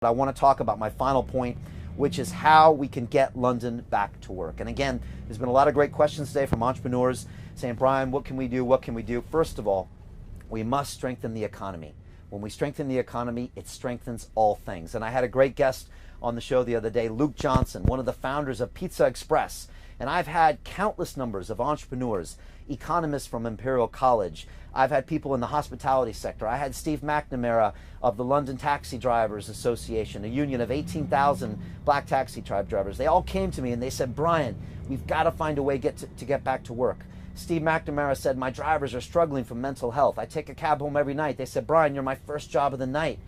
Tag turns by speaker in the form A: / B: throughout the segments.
A: I want to talk about my final point, which is how we can get London back to work. And again, there's been a lot of great questions today from entrepreneurs saying, Brian, what can we do? What can we do? First of all, we must strengthen the economy. When we strengthen the economy, it strengthens all things. And I had a great guest on the show the other day, Luke Johnson, one of the founders of Pizza Express. And I've had countless numbers of entrepreneurs, economists from Imperial College. I've had people in the hospitality sector. I had Steve McNamara of the London Taxi Drivers Association, a union of 18,000 black taxi drivers. They all came to me and they said, Brian, we've got to find a way to get back to work. Steve McNamara said, my drivers are struggling from mental health. I take a cab home every night. They said, Brian, you're my first job of the night.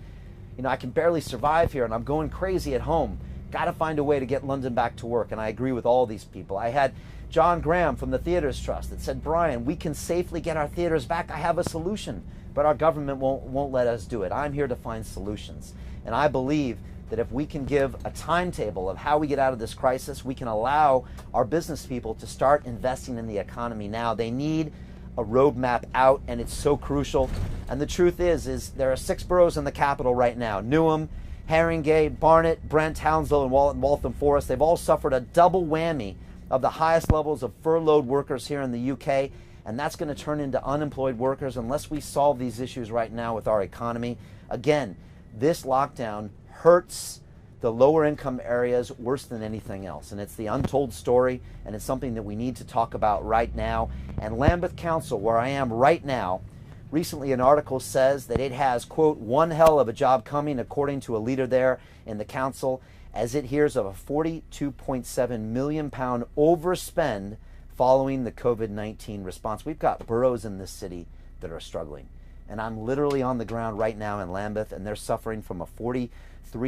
A: You know, I can barely survive here and I'm going crazy at home. Got to find a way to get London back to work. And I agree with all these people. I had John Graham from the Theatres Trust that said, Brian, we can safely get our theaters back. I have a solution, but our government won't let us do it. I'm here to find solutions. And I believe that if we can give a timetable of how we get out of this crisis, we can allow our business people to start investing in the economy now. They need a roadmap out, and it's so crucial. And the truth is there are 6 boroughs in the capital right now: Newham, Haringey, Barnet, Brent, Hounslow, and Waltham Forest. They've all suffered a double whammy of the highest levels of furloughed workers here in the UK, and that's going to turn into unemployed workers unless we solve these issues right now with our economy. Again, this lockdown hurts the lower income areas worse than anything else, and it's the untold story, and it's something that we need to talk about right now. And Lambeth Council, where I am right now, recently an article says that it has, quote, one hell of a job coming, according to a leader there in the council, as it hears of a £42.7 million overspend following the COVID-19 response. We've got boroughs in this city that are struggling. And I'm literally on the ground right now in Lambeth, and they're suffering from a £43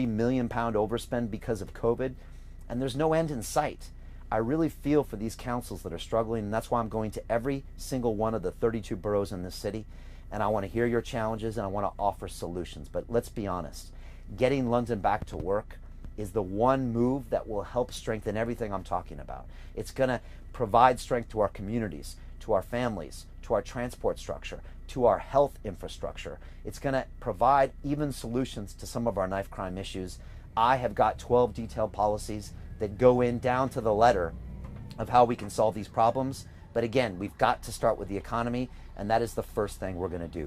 A: million overspend because of COVID, and there's no end in sight. I really feel for these councils that are struggling, and that's why I'm going to every single one of the 32 boroughs in this city, and I want to hear your challenges, and I want to offer solutions. But let's be honest, getting London back to work is the one move that will help strengthen everything I'm talking about. It's going to provide strength to our communities, to our families, to our transport structure, to our health infrastructure. It's going to provide even solutions to some of our knife crime issues. I have got 12 detailed policies that go in down to the letter of how we can solve these problems. But again, we've got to start with the economy, and that is the first thing we're going to do.